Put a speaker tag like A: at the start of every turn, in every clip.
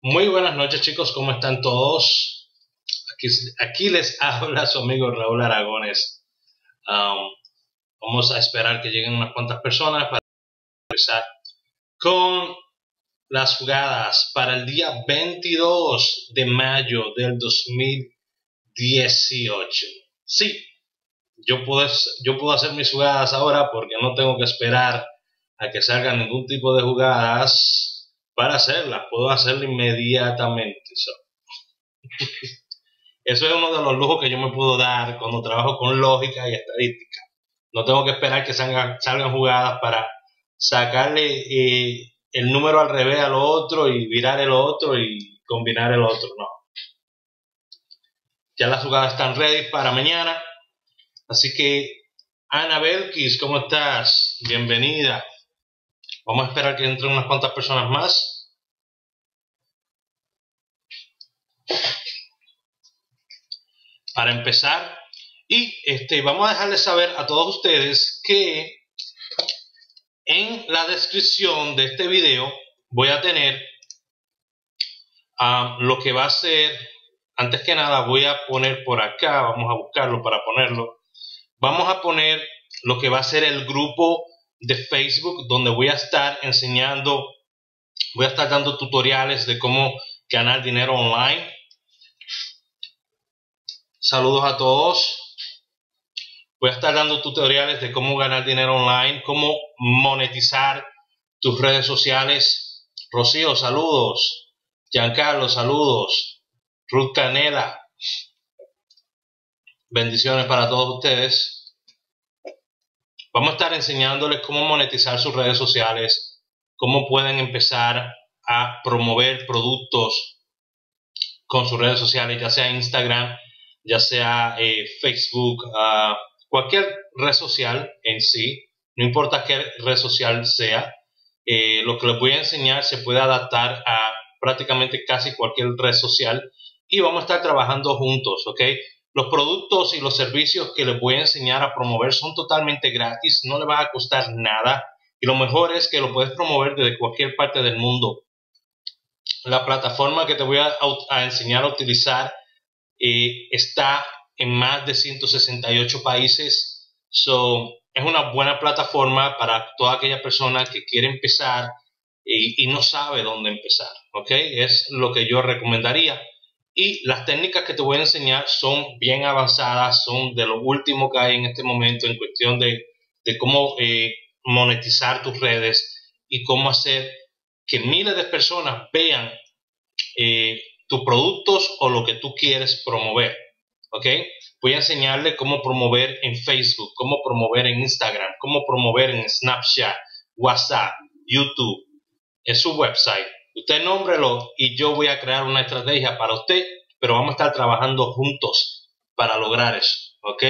A: Muy buenas noches, chicos, ¿cómo están todos? Aquí les habla su amigo Raúl Aragones. Um, Vamos a esperar que lleguen unas cuantas personas para empezar con las jugadas para el día 22 de mayo del 2018. Sí, yo puedo hacer mis jugadas ahora porque no tengo que esperar a que salgan ningún tipo de jugadas para hacerlas. Puedo hacerlo inmediatamente. Eso es uno de los lujos que yo me puedo dar cuando trabajo con lógica y estadística. No tengo que esperar que salgan jugadas para sacarle el número al revés al otro y virar el otro y combinar el otro. No. Ya las jugadas están ready para mañana. Así que, Ana Belkis, ¿cómo estás? Bienvenida. Vamos a esperar que entren unas cuantas personas más para empezar. Y vamos a dejarles saber a todos ustedes que en la descripción de este video voy a tener lo que va a ser. Antes que nada voy a poner por acá, vamos a buscarlo para ponerlo. Vamos a poner lo que va a ser el grupo de Facebook donde voy a estar enseñando, voy a estar dando tutoriales de cómo ganar dinero online. Saludos a todos. Voy a estar dando tutoriales de cómo ganar dinero online, cómo monetizar tus redes sociales. Rocío, saludos. Giancarlo, saludos. Ruth Canela, bendiciones para todos ustedes. Vamos a estar enseñándoles cómo monetizar sus redes sociales, cómo pueden empezar a promover productos con sus redes sociales, ya sea Instagram, ya sea Facebook, cualquier red social en sí, no importa qué red social sea. Lo que les voy a enseñar se puede adaptar a prácticamente casi cualquier red social y vamos a estar trabajando juntos, ¿ok? Los productos y los servicios que les voy a enseñar a promover son totalmente gratis, no les va a costar nada y lo mejor es que lo puedes promover desde cualquier parte del mundo. La plataforma que te voy a enseñar a utilizar está en más de 168 países. Es una buena plataforma para toda aquella persona que quiere empezar y no sabe dónde empezar, ¿ok? Es lo que yo recomendaría. Y las técnicas que te voy a enseñar son bien avanzadas, son de lo último que hay en este momento en cuestión de cómo monetizar tus redes y cómo hacer que miles de personas vean tus productos o lo que tú quieres promover, ¿ok? Voy a enseñarle cómo promover en Facebook, cómo promover en Instagram, cómo promover en Snapchat, WhatsApp, YouTube, en su website. Usted nómbrelo y yo voy a crear una estrategia para usted, pero vamos a estar trabajando juntos para lograr eso, ¿ok?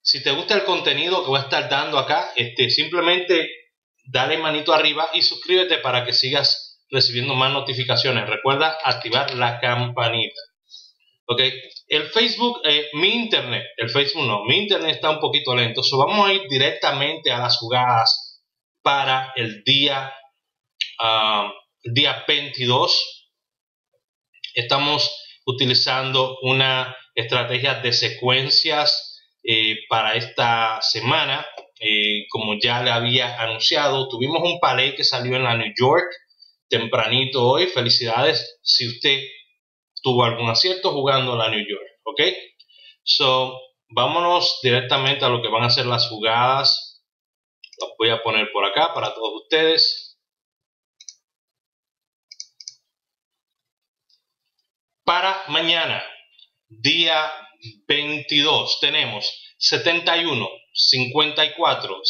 A: Si te gusta el contenido que voy a estar dando acá, simplemente dale manito arriba y suscríbete para que sigas recibiendo más notificaciones. Recuerda activar la campanita. Ok, el Facebook, mi internet está un poquito lento. Vamos a ir directamente a las jugadas para el día 22. Estamos utilizando una estrategia de secuencias para esta semana. Como ya le había anunciado, tuvimos un parlay que salió en la New York tempranito hoy. Felicidades si usted tuvo algún acierto jugando la New York, ¿ok? Vámonos directamente a lo que van a ser las jugadas. Las voy a poner por acá para todos ustedes. Para mañana, día 22, tenemos 71, 54,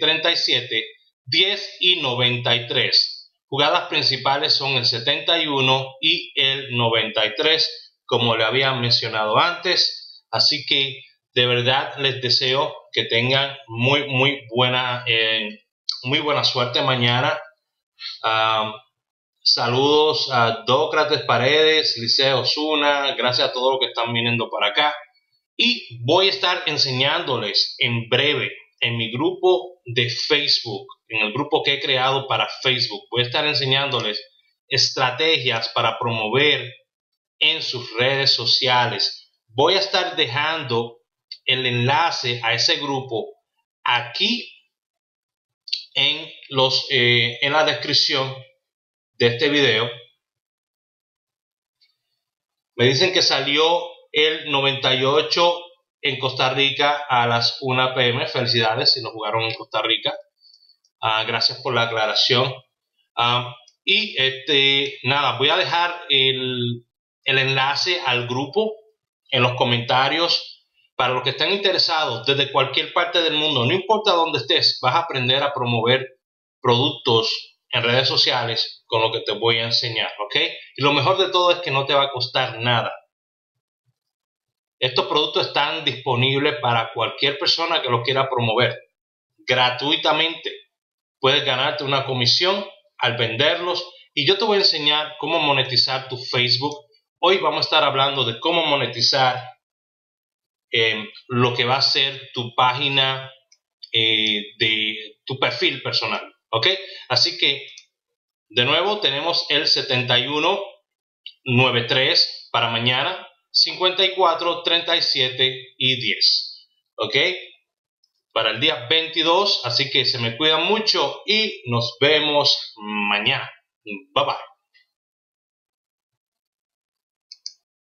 A: 37, 10 y 93. Jugadas principales son el 71 y el 93, como le había mencionado antes. Así que de verdad les deseo que tengan muy buena suerte mañana. Saludos a Dócrates Paredes, Liceo Osuna, gracias a todos los que están viniendo para acá. Y voy a estar enseñándoles en breve en mi grupo de Facebook, en el grupo que he creado para Facebook. Voy a estar enseñándoles estrategias para promover en sus redes sociales. Voy a estar dejando el enlace a ese grupo aquí en la descripción de este video. Me dicen que salió el 98 en Costa Rica a las 1 p.m. Felicidades si lo jugaron en Costa Rica. Gracias por la aclaración. Y nada, voy a dejar el enlace al grupo en los comentarios para los que estén interesados desde cualquier parte del mundo. No importa dónde estés, vas a aprender a promover productos en redes sociales con lo que te voy a enseñar, ¿ok? Y lo mejor de todo es que no te va a costar nada. Estos productos están disponibles para cualquier persona que los quiera promover gratuitamente. Puedes ganarte una comisión al venderlos y yo te voy a enseñar cómo monetizar tu Facebook. Hoy vamos a estar hablando de cómo monetizar lo que va a ser tu página de tu perfil personal, ¿ok? Así que de nuevo tenemos el 7193 para mañana, 54, 37 y 10, ¿ok? Para el día 22, así que se me cuidan mucho y nos vemos mañana. Bye bye.